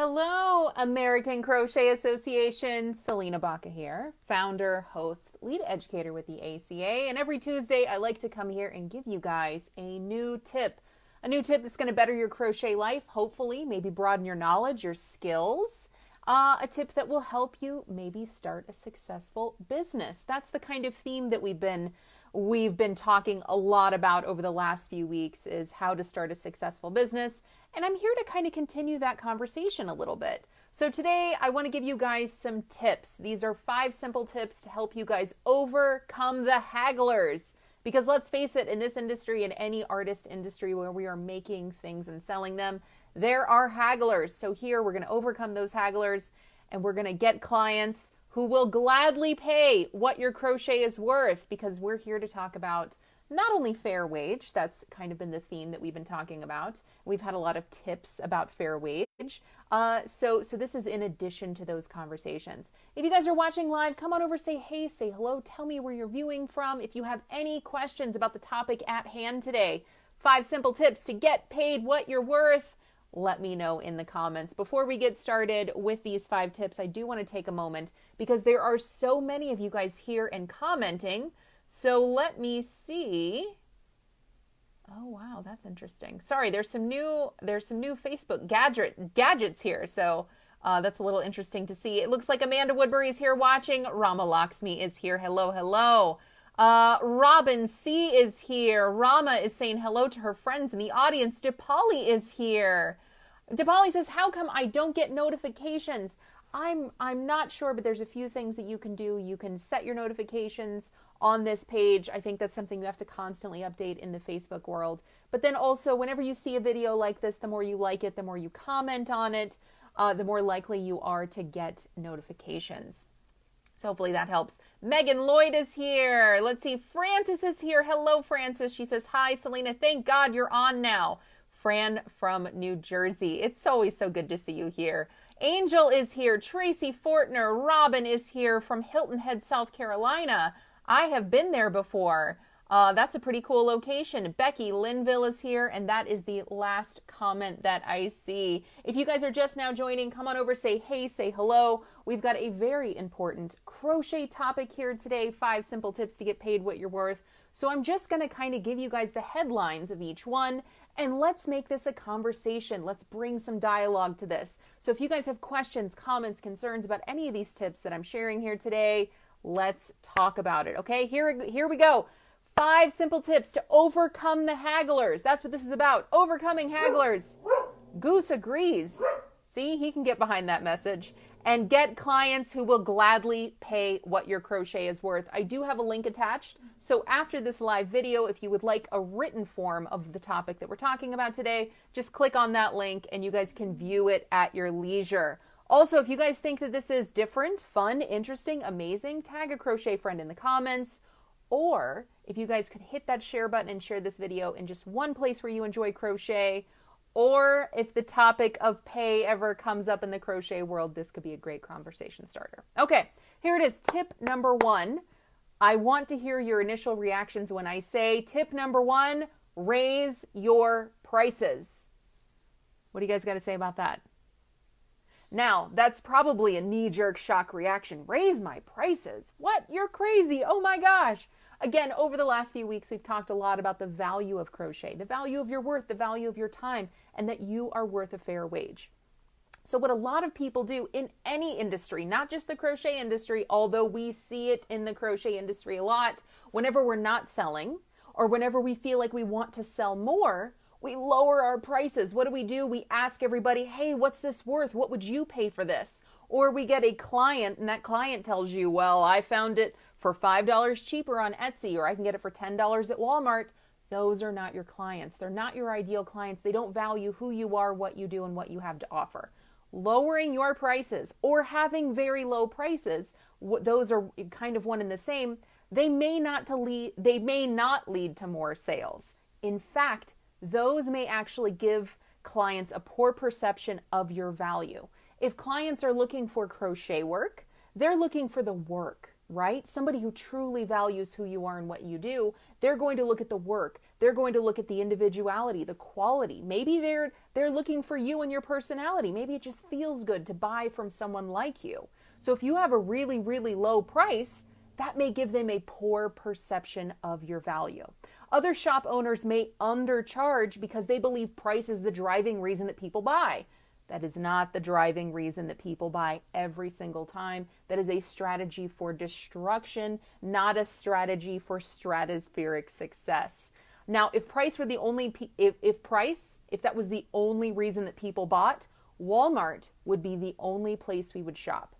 Hello, American Crochet Association. Salena Baca here, founder, host, lead educator with the ACA. And every Tuesday, I like to come here and give you guys a new tip that's going to better your crochet life, hopefully, maybe broaden your knowledge, your skills. A tip that will help you maybe start a successful business. That's the kind of theme that we've been talking a lot about over the last few weeks, is how to start a successful business. And I'm here to kind of continue that conversation a little bit. So today I want to give you guys some tips. These are 5 simple tips to help you guys overcome the hagglers. Because let's face it, in this industry, in any artist industry where we are making things and selling them, there are hagglers. So here we're going to overcome those hagglers, and we're going to get clients who will gladly pay what your crochet is worth, because we're here to talk about not only fair wage. That's kind of been the theme that we've been talking about. We've had a lot of tips about fair wage. So this is in addition to those conversations. If you guys are watching live, come on over, say hey, say hello, tell me where you're viewing from. If you have any questions about the topic at hand today, 5 simple tips to get paid what you're worth, let me know in the comments. Before we get started with these 5 tips, I do want to take a moment because there are so many of you guys here and commenting. So let me see. Oh, wow, that's interesting. Sorry, there's some new Facebook gadgets here. So that's a little interesting to see. It looks like Amanda Woodbury is here watching. Rama Lakshmi is here. Hello, hello. Robin C is here. Rama is saying hello to her friends in the audience. Dipali is here. Dipali says, how come I don't get notifications? I'm not sure, but there's a few things that you can do. You can set your notifications on this page. I think that's something you have to constantly update in the Facebook world. But then also, whenever you see a video like this, the more you like it, the more you comment on it, the more likely you are to get notifications. So hopefully that helps. Megan Lloyd is here. Let's see. Frances is here. Hello, Frances. She says, hi, Salena. Thank God you're on now. Fran from New Jersey. It's always so good to see you here. Angel is here. Tracy Fortner. Robin is here from Hilton Head, South Carolina. I have been there before. That's a pretty cool location. Becky Linville is here, and that is the last comment that I see. If you guys are just now joining, come on over, say hey, say hello. We've got a very important crochet topic here today, 5 simple tips to get paid what you're worth. So I'm just going to kind of give you guys the headlines of each one, and let's make this a conversation. Let's bring some dialogue to this. So if you guys have questions, comments, concerns about any of these tips that I'm sharing here today, let's talk about it. Okay, here we go. 5 simple tips to overcome the hagglers. That's what this is about. Overcoming hagglers. Goose agrees. See, he can get behind that message. And get clients who will gladly pay what your crochet is worth. I do have a link attached. So after this live video, if you would like a written form of the topic that we're talking about today, just click on that link and you guys can view it at your leisure. Also, if you guys think that this is different, fun, interesting, amazing, tag a crochet friend in the comments. Or if you guys could hit that share button and share this video in just one place where you enjoy crochet, or if the topic of pay ever comes up in the crochet world, this could be a great conversation starter. Okay, here it is. Tip number 1. I want to hear your initial reactions when I say tip number 1, raise your prices. What do you guys got to say about that? Now, that's probably a knee-jerk shock reaction. Raise my prices? What? You're crazy. Oh my gosh. Again, over the last few weeks, we've talked a lot about the value of crochet, the value of your worth, the value of your time, and that you are worth a fair wage. So what a lot of people do in any industry, not just the crochet industry, although we see it in the crochet industry a lot, whenever we're not selling or whenever we feel like we want to sell more, we lower our prices. What do? We ask everybody, hey, what's this worth? What would you pay for this? Or we get a client and that client tells you, well, I found it for $5 cheaper on Etsy, or I can get it for $10 at Walmart. Those are not your clients. They're not your ideal clients. They don't value who you are, what you do, and what you have to offer. Lowering your prices or having very low prices, those are kind of one and the same. They may not lead to more sales. In fact, those may actually give clients a poor perception of your value. If clients are looking for crochet work, they're looking for the work, right? Somebody who truly values who you are and what you do, they're going to look at the work. They're going to look at the individuality, the quality. Maybe they're looking for you and your personality. Maybe it just feels good to buy from someone like you. So if you have a really, really low price, that may give them a poor perception of your value. Other shop owners may undercharge because they believe price is the driving reason that people buy. That is not the driving reason that people buy every single time. That is a strategy for destruction, not a strategy for stratospheric success. Now, if price were the only, if that was the only reason that people bought, Walmart would be the only place we would shop.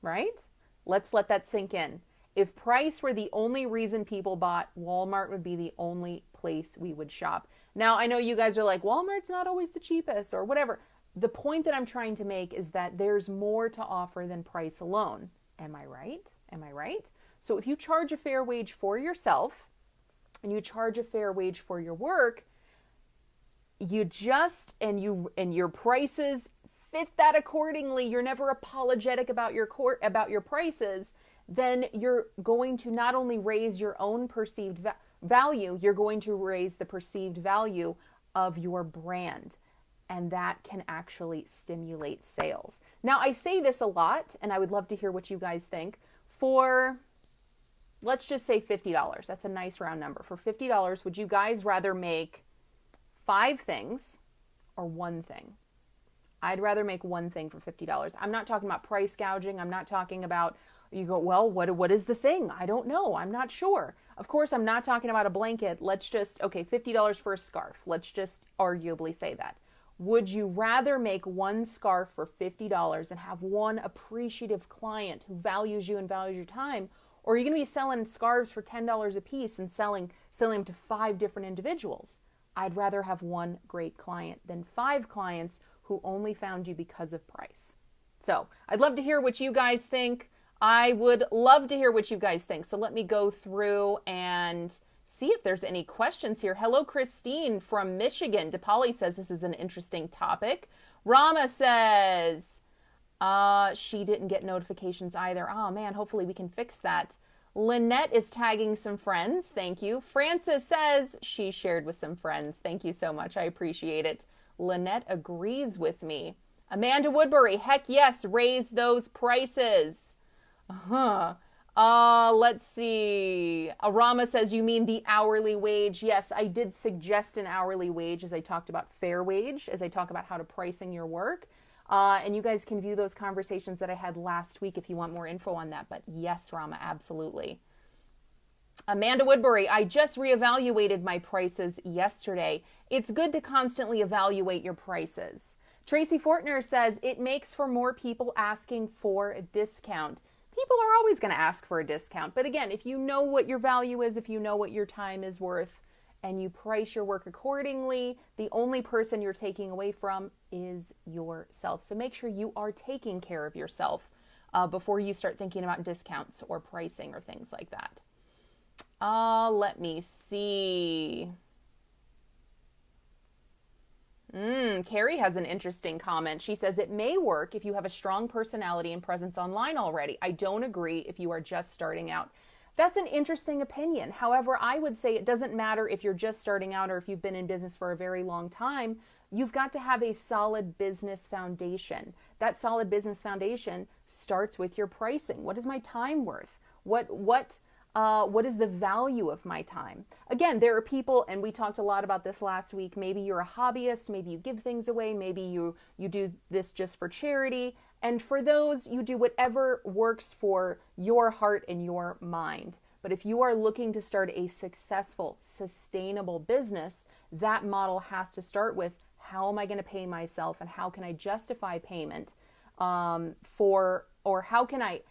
Right? Let's let that sink in. If price were the only reason people bought, Walmart would be the only place we would shop. Now, I know you guys are like, Walmart's not always the cheapest or whatever. The point that I'm trying to make is that there's more to offer than price alone. Am I right? Am I right? So if you charge a fair wage for yourself and you charge a fair wage for your work, and your prices fit that accordingly, you're never apologetic about your prices, then you're going to not only raise your own perceived value, you're going to raise the perceived value of your brand. And that can actually stimulate sales. Now, I say this a lot, and I would love to hear what you guys think. For, let's just say $50. That's a nice round number. For $50, would you guys rather make 5 things or 1 thing? I'd rather make 1 thing for $50. I'm not talking about price gouging. I'm not talking about, you go, well, what is the thing? I don't know. I'm not sure. Of course, I'm not talking about a blanket. Let's just, okay, $50 for a scarf. Let's just arguably say that. Would you rather make 1 scarf for $50 and have 1 appreciative client who values you and values your time? Or are you going to be selling scarves for $10 a piece and selling them to 5 different individuals? I'd rather have 1 great client than 5 clients who only found you because of price. So I'd love to hear what you guys think. I would love to hear what you guys think. So let me go through and see if there's any questions here. Hello, Christine from Michigan. DePauli says this is an interesting topic. Rama says she didn't get notifications either. Oh man, hopefully we can fix that. Lynette is tagging some friends. Thank you. Frances says she shared with some friends. Thank you so much. I appreciate it. Lynette agrees with me. Amanda Woodbury, heck yes, raise those prices. Let's see. Arama says, you mean the hourly wage? Yes, I did suggest an hourly wage as I talked about fair wage, as I talk about how to pricing your work. And you guys can view those conversations that I had last week if you want more info on that. But yes, Rama, absolutely. Amanda Woodbury, I just reevaluated my prices yesterday. It's good to constantly evaluate your prices. Tracy Fortner says, it makes for more people asking for a discount. People are always going to ask for a discount. But again, if you know what your value is, if you know what your time is worth, and you price your work accordingly, the only person you're taking away from is yourself. So make sure you are taking care of yourself before you start thinking about discounts or pricing or things like that. Let me see. Carrie has an interesting comment. She says, it may work if you have a strong personality and presence online already. I don't agree if you are just starting out. That's an interesting opinion. However, I would say it doesn't matter if you're just starting out or if you've been in business for a very long time. You've got to have a solid business foundation. That solid business foundation starts with your pricing. What is my time worth? What is the value of my time? Again, there are people, and we talked a lot about this last week, maybe you're a hobbyist, maybe you give things away, maybe you do this just for charity. And for those, you do whatever works for your heart and your mind. But if you are looking to start a successful, sustainable business, that model has to start with, how am I going to pay myself and how can I justify payment or how can I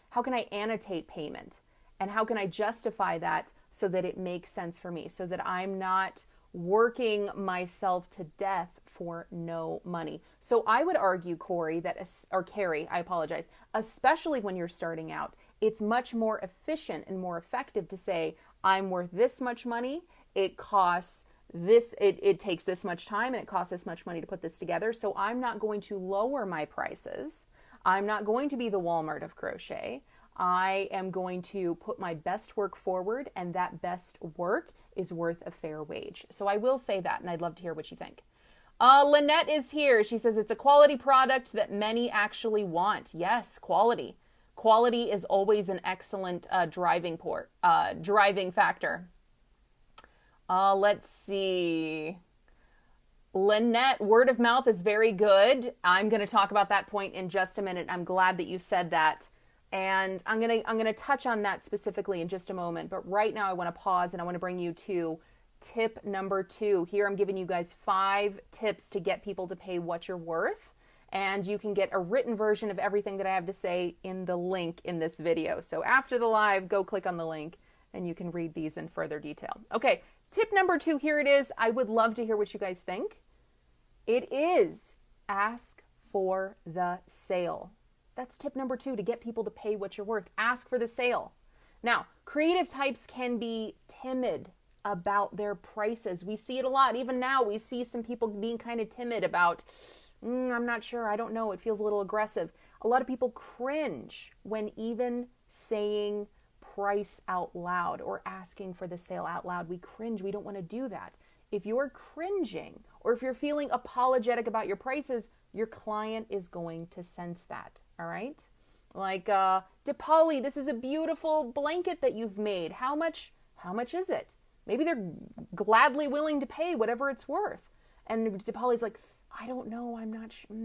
annotate payment? And how can I justify that so that it makes sense for me, so that I'm not working myself to death for no money? So I would argue, Carrie, I apologize, especially when you're starting out, it's much more efficient and more effective to say, I'm worth this much money. It costs this, it takes this much time and it costs this much money to put this together. So I'm not going to lower my prices. I'm not going to be the Walmart of crochet. I am going to put my best work forward, and that best work is worth a fair wage. So I will say that, and I'd love to hear what you think. Lynette is here. She says it's a quality product that many actually want. Yes, quality. Quality is always an excellent driving factor. Let's see. Lynette, word of mouth is very good. I'm going to talk about that point in just a minute. I'm glad that you said that. And I'm going to touch on that specifically in just a moment. But right now I want to pause and I want to bring you to tip number 2. Here I'm giving you guys 5 tips to get people to pay what you're worth. And you can get a written version of everything that I have to say in the link in this video. So after the live, go click on the link and you can read these in further detail. Okay, tip number 2, here it is. I would love to hear what you guys think. It is ask for the sale. That's tip number 2, to get people to pay what you're worth. Ask for the sale. Now, creative types can be timid about their prices. We see it a lot. Even now, we see some people being kind of timid about, I'm not sure, I don't know, it feels a little aggressive. A lot of people cringe when even saying price out loud or asking for the sale out loud. We cringe. We don't want to do that. If you're cringing or if you're feeling apologetic about your prices, your client is going to sense that, all right? Like, DePauli, this is a beautiful blanket that you've made. How much is it? Maybe they're gladly willing to pay whatever it's worth. And DePauli's like, I don't know, I'm not sure,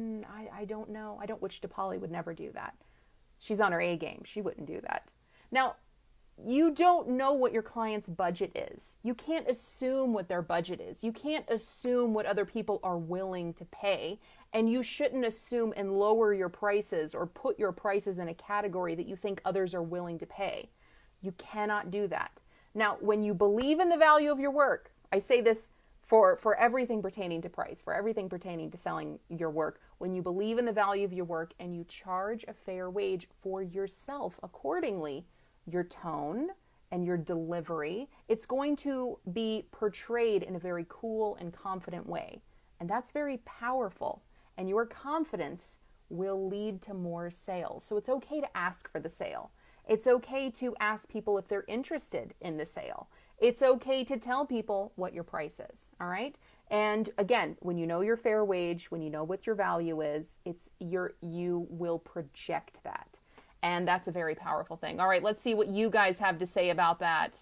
I don't know. Which DePauli would never do that. She's on her A game. She wouldn't do that. Now, you don't know what your client's budget is. You can't assume what their budget is. You can't assume what other people are willing to pay. And you shouldn't assume and lower your prices or put your prices in a category that you think others are willing to pay. You cannot do that. Now, when you believe in the value of your work, I say this for everything pertaining to price, for everything pertaining to selling your work, when you believe in the value of your work and you charge a fair wage for yourself accordingly, your tone and your delivery, it's going to be portrayed in a very cool and confident way. And that's very powerful. And your confidence will lead to more sales. So it's okay to ask for the sale. It's okay to ask people if they're interested in the sale. It's okay to tell people what your price is, all right? And again, when you know your fair wage, when you know what your value is, you will project that. And that's a very powerful thing. All right, let's see what you guys have to say about that.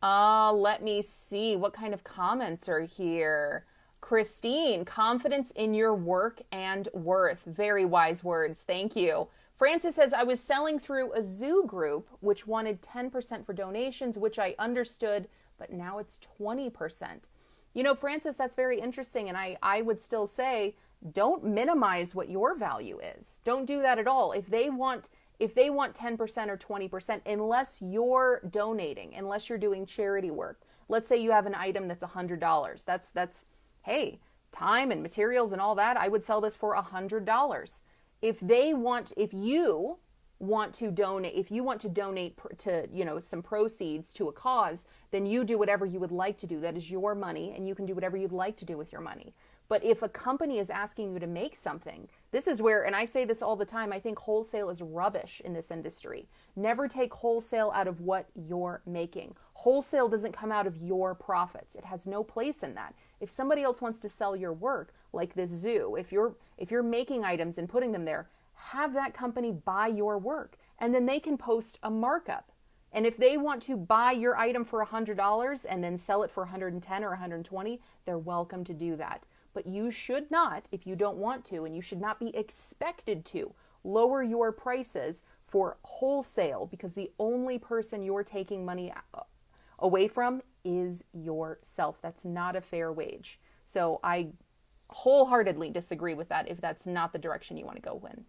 Let me see what kind of comments are here. Christine, confidence in your work and worth. Very wise words. Thank you. Francis says, I was selling through a zoo group, which wanted 10% for donations, which I understood, but now it's 20%. You know, Francis, that's very interesting. And I would still say, don't minimize what your value is. Don't do that at all. If they want 10% or 20%, unless you're donating, unless you're doing charity work, let's say you have an item that's $100. That's, hey, time and materials and all that. I would sell this for $100. If you want to donate to, some proceeds to a cause, then you do whatever you would like to do. That is your money, and you can do whatever you'd like to do with your money. But if a company is asking you to make something, this is where, and I say this all the time, I think wholesale is rubbish in this industry. Never take wholesale out of what you're making. Wholesale doesn't come out of your profits. It has no place in that. If somebody else wants to sell your work, like this zoo, if you're making items and putting them there, have that company buy your work, and then they can post a markup. And if they want to buy your item for $100 and then sell it for $110 or $120, they're welcome to do that. But you should not, if you don't want to, and you should not be expected to, lower your prices for wholesale, because the only person you're taking money away from is yourself. That's not a fair wage. So I wholeheartedly disagree with that if that's not the direction you want to go in.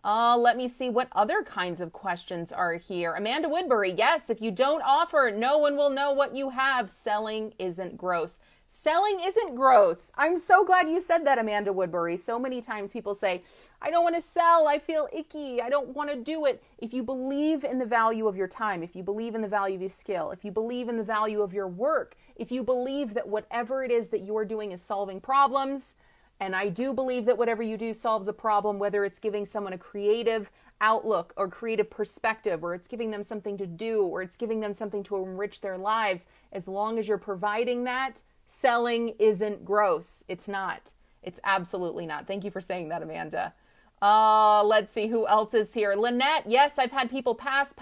Let me see what other kinds of questions are here. Amanda Woodbury, yes, if you don't offer, no one will know what you have. Selling isn't gross. Selling isn't gross. I'm so glad you said that, Amanda Woodbury. So many times people say, I don't want to sell. I feel icky. I don't want to do it. If you believe in the value of your time, if you believe in the value of your skill, if you believe in the value of your work, if you believe that whatever it is that you're doing is solving problems, And I do believe that whatever you do solves a problem, whether it's giving someone a creative outlook or creative perspective, or it's giving them something to do, or it's giving them something to enrich their lives. As long as you're providing that, selling isn't gross. It's not. It's absolutely not. Thank you for saying that, Amanda. Let's see who else is here. Lynette, yes, I've had people pass,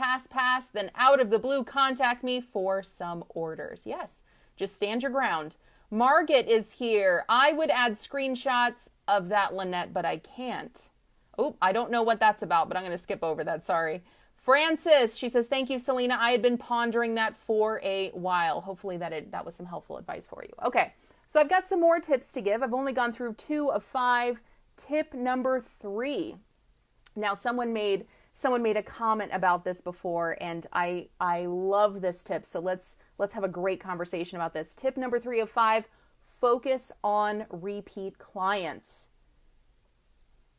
then out of the blue contact me for some orders. Yes, just stand your ground. Margaret is here. I would add screenshots of that, Lynette, but I can't. Oh, I don't know what that's about, but I'm going to skip over that. Sorry. Francis, she says, thank you, Salena. I had been pondering that for a while. Hopefully that was some helpful advice for you. Okay, so I've got some more tips to give. I've only gone through 2 of 5. Tip number 3. Now, someone made a comment about this before, and I love this tip. So let's have a great conversation about this. Tip number 3 of 5: focus on repeat clients.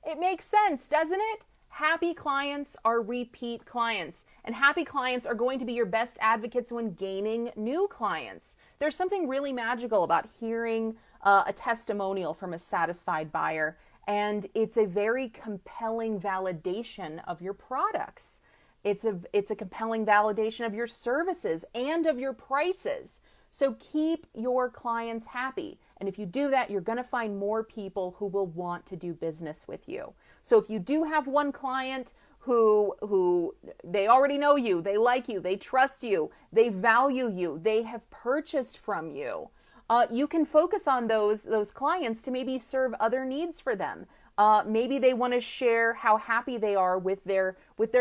It makes sense, doesn't it? Happy clients are repeat clients, and happy clients are going to be your best advocates when gaining new clients. There's something really magical about hearing a testimonial from a satisfied buyer, and it's a very compelling validation of your products. It's a compelling validation of your services and of your prices. So keep your clients happy. And if you do that, you're going to find more people who will want to do business with you. So if you do have one client who they already know you, they like you, they trust you, they value you, they have purchased from you, you can focus on those clients to maybe serve other needs for them. Maybe they want to share how happy they are with their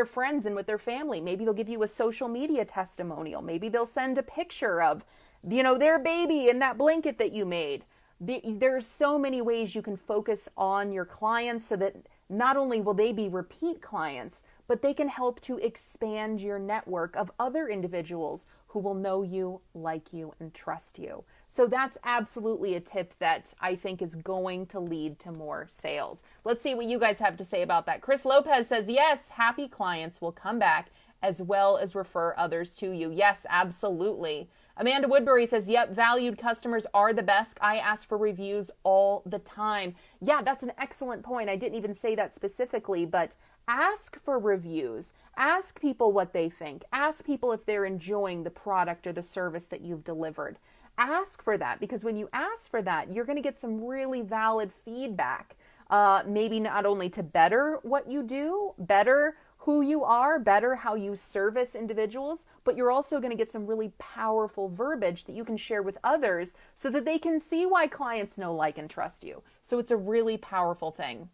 friends and with their family. Maybe they'll give you a social media testimonial. Maybe they'll send a picture of, their baby in that blanket that you made. There's so many ways you can focus on your clients so that not only will they be repeat clients, but they can help to expand your network of other individuals who will know you, like you, and trust you. So that's absolutely a tip that I think is going to lead to more sales. Let's see what you guys have to say about that. Chris Lopez says, yes, happy clients will come back as well as refer others to you. Yes, absolutely. Amanda Woodbury says, yep, valued customers are the best. I ask for reviews all the time. Yeah, that's an excellent point. I didn't even say that specifically, but ask for reviews. Ask people what they think. Ask people if they're enjoying the product or the service that you've delivered. Ask for that, because when you ask for that, you're going to get some really valid feedback. Maybe not only to better what you do, better who you are, better how you service individuals, but you're also going to get some really powerful verbiage that you can share with others so that they can see why clients know, like, and trust you. So it's a really powerful thing.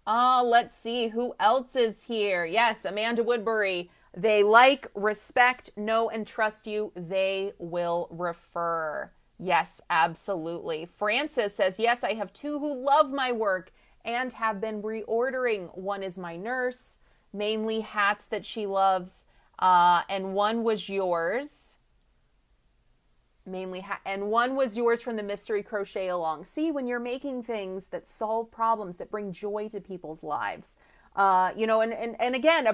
Let's see who else is here. Yes, Amanda Woodbury. They like, respect, know, and trust you. They will refer. Yes, absolutely. Francis says, yes, I have 2 who love my work and have been reordering. One is my nurse, mainly hats that she loves, and one was yours. And one was yours from the mystery crochet along. See, when you're making things that solve problems, that bring joy to people's lives, and again,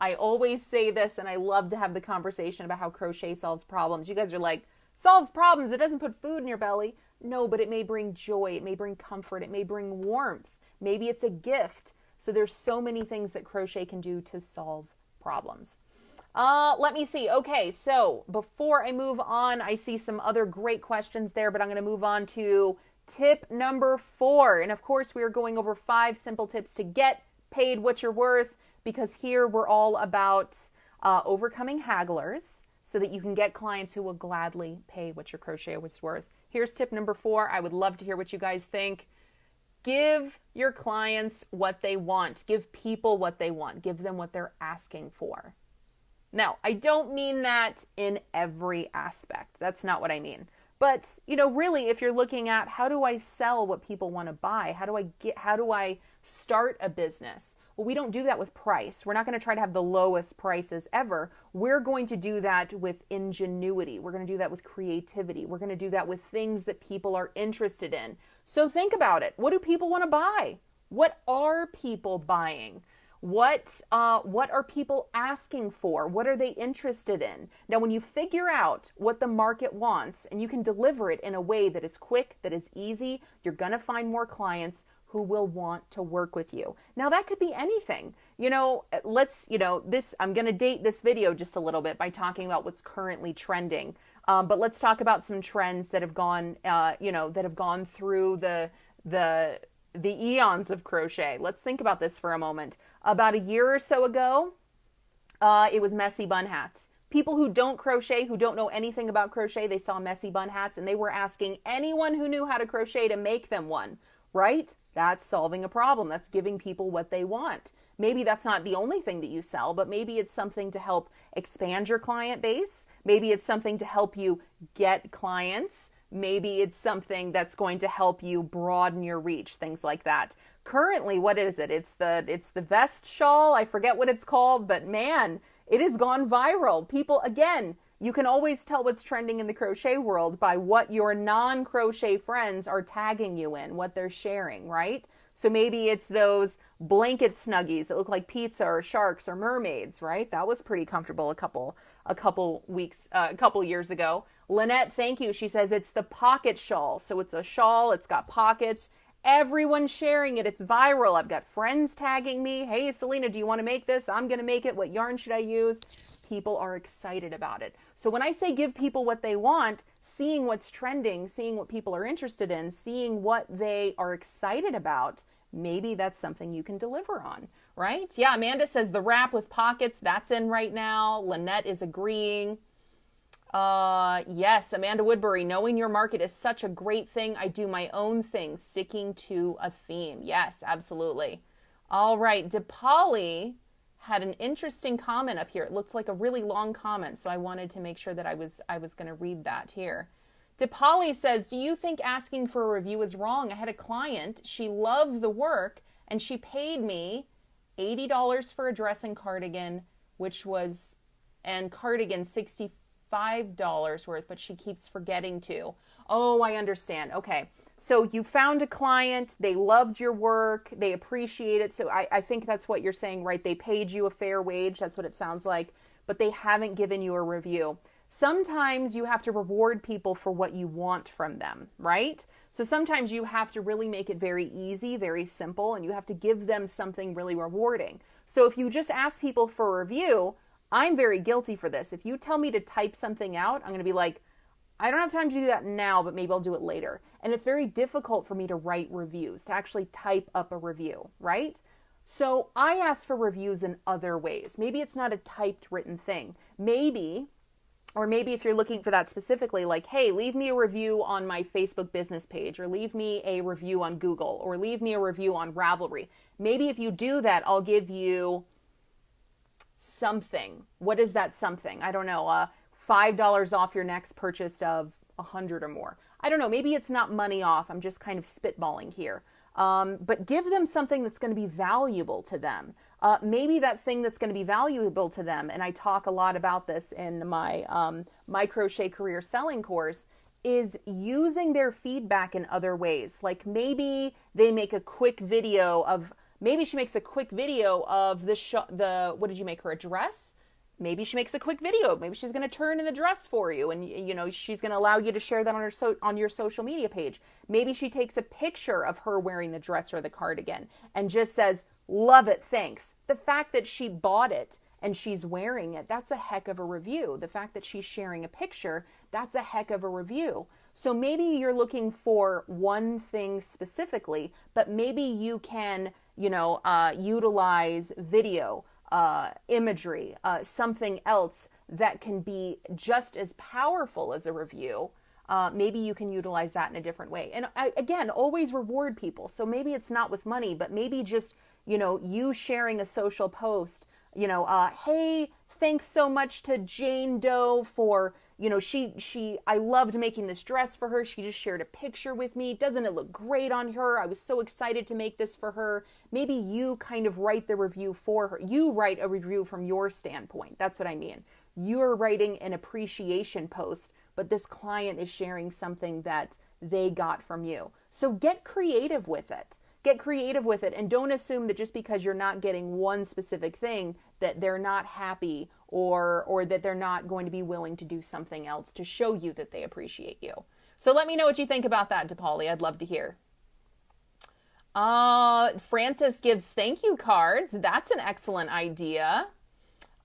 I always say this, and I love to have the conversation about how crochet solves problems. You guys are like, solves problems, it doesn't put food in your belly. No, but it may bring joy, it may bring comfort, it may bring warmth. Maybe it's a gift. So there's so many things that crochet can do to solve problems. Let me see. Okay, so before I move on, I see some other great questions there, but I'm going to move on to tip number 4. And of course, we are going over 5 simple tips to get paid what you're worth, because here we're all about overcoming hagglers so that you can get clients who will gladly pay what your crochet was worth. Here's tip number 4. I would love to hear what you guys think. Give your clients what they want. Give people what they want. Give them what they're asking for. Now, I don't mean that in every aspect. That's not what I mean. But, really, if you're looking at how do I sell what people want to buy? How do I start a business? Well, we don't do that with price. We're not going to try to have the lowest prices ever. We're going to do that with ingenuity. We're going to do that with creativity. We're going to do that with things that people are interested in. So think about it. What do people want to buy? What are people buying? What are people asking for? What are they interested in? Now, when you figure out what the market wants and you can deliver it in a way that is quick, that is easy, you're going to find more clients who will want to work with you. Now, that could be anything. I'm going to date this video just a little bit by talking about what's currently trending. But let's talk about some trends that have gone, through the eons of crochet. Let's think about this for a moment. About a year or so ago, it was messy bun hats. People who don't crochet, who don't know anything about crochet, they saw messy bun hats and they were asking anyone who knew how to crochet to make them one, right? That's solving a problem. That's giving people what they want. Maybe that's not the only thing that you sell, but maybe it's something to help expand your client base. Maybe it's something to help you get clients. Maybe it's something that's going to help you broaden your reach, things like that. Currently, what is it? It's the vest shawl. I forget what it's called, but man, it has gone viral. People, again, you can always tell what's trending in the crochet world by what your non-crochet friends are tagging you in, what they're sharing, right? So maybe it's those blanket snuggies that look like pizza or sharks or mermaids, right? That was pretty comfortable a couple years ago. Lynette, thank you. She says it's the pocket shawl. So it's a shawl, it's got pockets. Everyone's sharing it. It's viral. I've got friends tagging me. Hey, Salena, do you want to make this? I'm going to make it. What yarn should I use? People are excited about it. So when I say give people what they want, seeing what's trending, seeing what people are interested in, seeing what they are excited about, maybe that's something you can deliver on, right? Yeah, Amanda says the wrap with pockets, that's in right now. Lynette is agreeing. Yes, Amanda Woodbury, knowing your market is such a great thing. I do my own thing, sticking to a theme. Yes, absolutely. All right, DePolly had an interesting comment up here. It looks like a really long comment, so I wanted to make sure that I was going to read that here. DePolly says, do you think asking for a review is wrong? I had a client, she loved the work, and she paid me $80 for a dress and cardigan, cardigan $65 worth, but she keeps forgetting to. Oh, I understand. Okay. So you found a client, they loved your work, they appreciate it. So I think that's what you're saying, right? They paid you a fair wage. That's what it sounds like, but they haven't given you a review. Sometimes you have to reward people for what you want from them, right? So sometimes you have to really make it very easy, very simple, and you have to give them something really rewarding. So if you just ask people for a review, I'm very guilty for this. If you tell me to type something out, I'm going to be like, I don't have time to do that now, but maybe I'll do it later. And it's very difficult for me to write reviews, to actually type up a review, right? So I ask for reviews in other ways. Maybe it's not a typed written thing. Maybe if you're looking for that specifically, like, hey, leave me a review on my Facebook business page, or leave me a review on Google, or leave me a review on Ravelry. Maybe if you do that, I'll give you something. What is that something? I don't know. $5 off your next purchase of 100 or more. I don't know. Maybe it's not money off. I'm just kind of spitballing here. But give them something that's going to be valuable to them. Maybe that thing that's going to be valuable to them, and I talk a lot about this in my my crochet career selling course, is using their feedback in other ways. Like maybe they make a quick video of, maybe she makes a quick video of what did you make her, a dress? Maybe she makes a quick video. Maybe she's going to turn in the dress for you, and she's going to allow you to share that on your social media page. Maybe she takes a picture of her wearing the dress or the cardigan and just says, "Love it, thanks." The fact that she bought it and she's wearing it, that's a heck of a review. The fact that she's sharing a picture, that's a heck of a review. So maybe you're looking for one thing specifically, but maybe you can, utilize video, imagery, something else that can be just as powerful as a review. Maybe you can utilize that in a different way. And again, always reward people. So maybe it's not with money, but maybe just, you sharing a social post, hey, thanks so much to Jane Doe for, I loved making this dress for her. She just shared a picture with me. Doesn't it look great on her? I was so excited to make this for her. Maybe you kind of write the review for her. You write a review from your standpoint. That's what I mean. You're writing an appreciation post, but this client is sharing something that they got from you. So get creative with it. Get creative with it, and don't assume that just because you're not getting one specific thing that they're not happy or that they're not going to be willing to do something else to show you that they appreciate you. So let me know what you think about that, DePauli. I'd love to hear. Francis gives thank you cards. That's an excellent idea.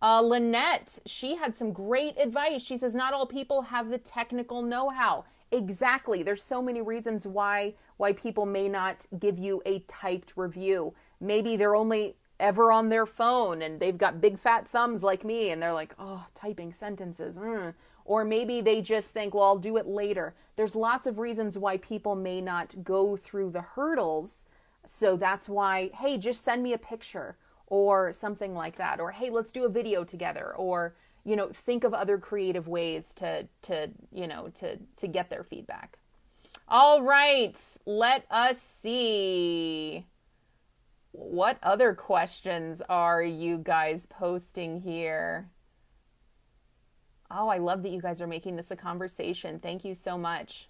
Lynette, she had some great advice. She says, not all people have the technical know-how. Exactly. There's so many reasons why people may not give you a typed review. Maybe they're only ever on their phone and they've got big fat thumbs like me and they're like, oh, typing sentences. Or maybe they just think, well, I'll do it later. There's lots of reasons why people may not go through the hurdles. So that's why, hey, just send me a picture or something like that. Or, hey, let's do a video together. Or, think of other creative ways to get their feedback. All right, let us see. What other questions are you guys posting here? Oh, I love that you guys are making this a conversation. Thank you so much.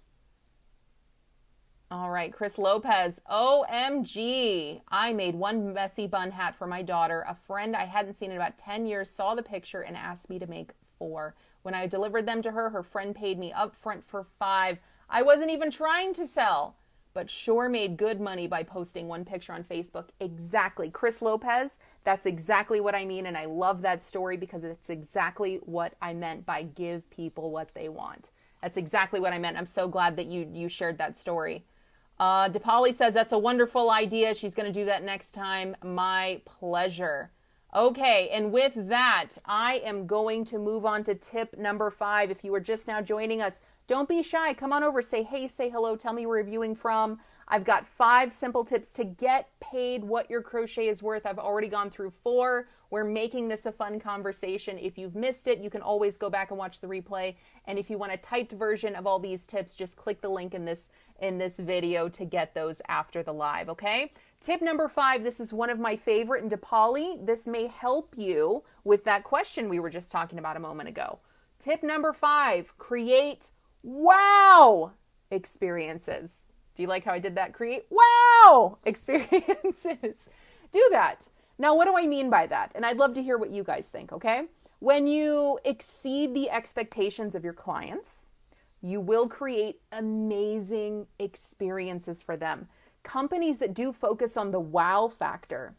All right, Chris Lopez, OMG. I made one messy bun hat for my daughter. A friend I hadn't seen in about 10 years saw the picture and asked me to make 4. When I delivered them to her, her friend paid me up front for 5. I wasn't even trying to sell, but sure made good money by posting one picture on Facebook. Exactly. Chris Lopez, that's exactly what I mean, and I love that story because it's exactly what I meant by give people what they want. That's exactly what I meant. I'm so glad that you shared that story. DePauli says, that's a wonderful idea. She's going to do that next time. My pleasure. Okay, and with that, I am going to move on to tip number 5. If you are just now joining us, don't be shy. Come on over, say hey, say hello, tell me where you're viewing from. I've got 5 simple tips to get paid what your crochet is worth. I've already gone through 4. We're making this a fun conversation. If you've missed it, you can always go back and watch the replay. And if you want a typed version of all these tips, just click the link in this video to get those after the live, okay? Tip number 5, this is one of my favorite, and DePauli, this may help you with that question we were just talking about a moment ago. Tip number 5, create wow experiences. Do you like how I did that? Create wow experiences. Do that. Now, what do I mean by that? And I'd love to hear what you guys think, okay? When you exceed the expectations of your clients, you will create amazing experiences for them. Companies that do focus on the wow factor,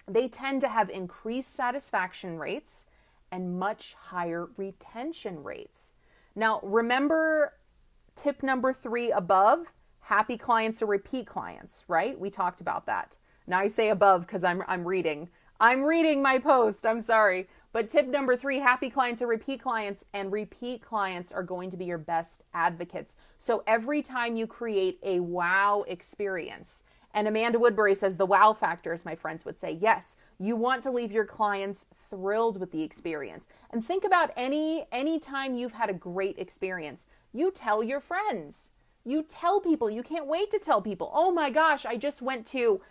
they tend to have increased satisfaction rates and much higher retention rates. Now, remember tip number 3 above, happy clients are repeat clients, right? We talked about that. Now I say above because I'm reading my post. I'm sorry. But tip number 3, happy clients are repeat clients, and repeat clients are going to be your best advocates. So every time you create a wow experience, and Amanda Woodbury says the wow factor, as my friends would say, yes, you want to leave your clients thrilled with the experience. And think about any time you've had a great experience. You tell your friends. You tell people. You can't wait to tell people, oh my gosh, I just went to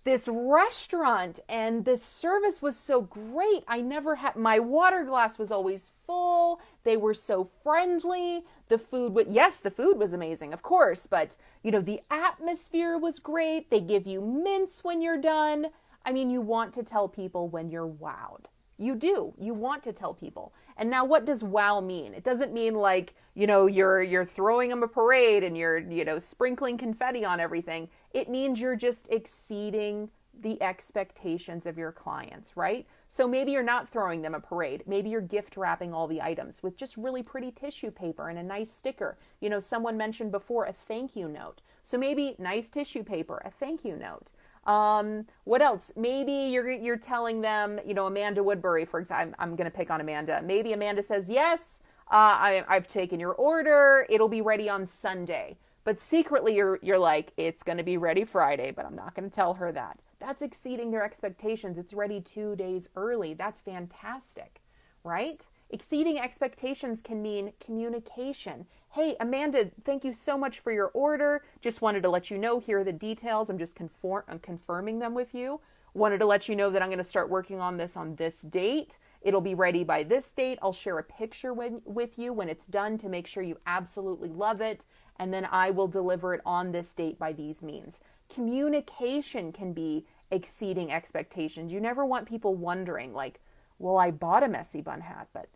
this restaurant and the service was so great. I never had, my water glass was always full. They were so friendly. The food was amazing, of course, but the atmosphere was great. They give you mints when you're done. I mean, you want to tell people when you're wowed. You do. You want to tell people. And now what does wow mean? It doesn't mean like, you're throwing them a parade and you're, sprinkling confetti on everything. It means you're just exceeding the expectations of your clients, right? So maybe you're not throwing them a parade. Maybe you're gift wrapping all the items with just really pretty tissue paper and a nice sticker. Someone mentioned before a thank you note. So maybe nice tissue paper, a thank you note. What else? Maybe you're telling them, Amanda Woodbury, for example, I'm going to pick on Amanda. Maybe Amanda says, yes, I've taken your order. It'll be ready on Sunday. But secretly you're like, it's going to be ready Friday, but I'm not going to tell her that. That's exceeding their expectations. It's ready 2 days early. That's fantastic, right? Exceeding expectations can mean communication. Hey, Amanda, thank you so much for your order. Just wanted to let you know, here are the details. I'm just confirming them with you. Wanted to let you know that I'm going to start working on this date. It'll be ready by this date. I'll share a picture with you when it's done to make sure you absolutely love it. and then I will deliver it on this date by these means. Communication can be exceeding expectations. You never want people wondering, like, well, I bought a messy bun hat, but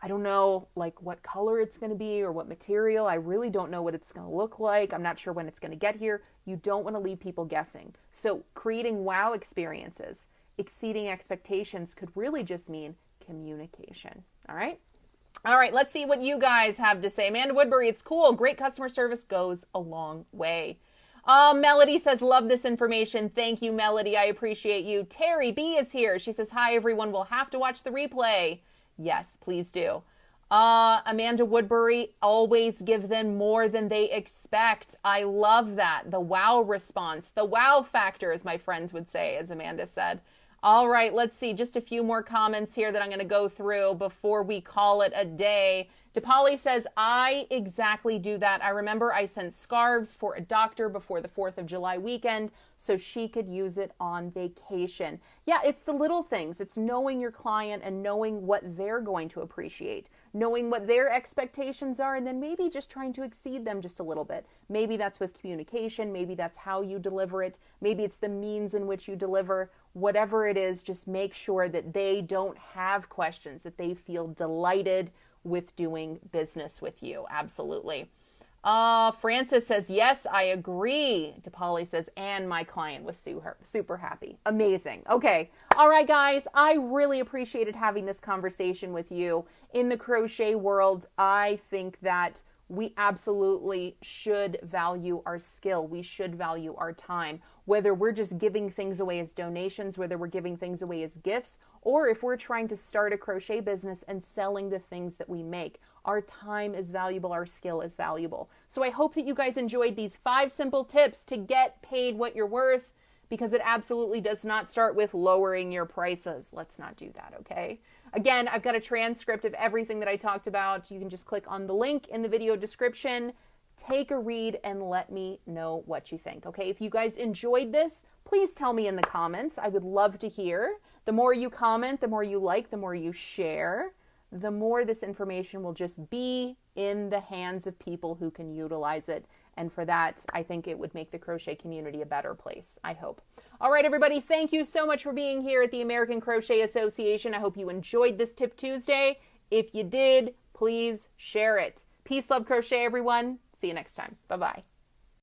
I don't know like what color it's going to be or what material. I really don't know what it's going to look like. I'm not sure when it's going to get here. You don't want to leave people guessing. So creating wow experiences, exceeding expectations could really just mean communication. All right. All right. Let's see what you guys have to say. Amanda Woodbury, it's cool. Great customer service goes a long way. Melody says, love this information. Thank you, Melody. I appreciate you. Terry B is here. She says, hi, everyone. We'll have to watch the replay. Yes, please do. Amanda Woodbury, always give them more than they expect. I love that. The wow response, the wow factor, as my friends would say, as Amanda said. All right, let's see. Just a few more comments here that I'm going to go through before we call it a day. DePauli says, I exactly do that. I remember I sent scarves for a doctor before the 4th of July weekend so she could use it on vacation. Yeah, it's the little things. It's knowing your client and knowing what they're going to appreciate, knowing what their expectations are, and then maybe just trying to exceed them just a little bit. Maybe that's with communication. Maybe that's how you deliver it. Maybe it's the means in which you deliver. Whatever it is, just make sure that they don't have questions, that they feel delighted with doing business with you. Absolutely. Francis says, yes, I agree. DePauli says, and my client was super happy. Amazing. Okay. All right, guys. I really appreciated having this conversation with you. In the crochet world, I think that we absolutely should value our skill. We should value our time, whether we're just giving things away as donations, whether we're giving things away as gifts, or if we're trying to start a crochet business and selling the things that we make. Our time is valuable. Our skill is valuable. So I hope that you guys enjoyed these 5 simple tips to get paid what you're worth, because it absolutely does not start with lowering your prices. Let's not do that, okay? Again, I've got a transcript of everything that I talked about. You can just click on the link in the video description, take a read, and let me know what you think, okay? If you guys enjoyed this, please tell me in the comments. I would love to hear. The more you comment, the more you like, the more you share, the more this information will just be in the hands of people who can utilize it. And for that, I think it would make the crochet community a better place, I hope. All right, everybody, thank you so much for being here at the American Crochet Association. I hope you enjoyed this Tip Tuesday. If you did, please share it. Peace, love, crochet, everyone. See you next time. Bye-bye.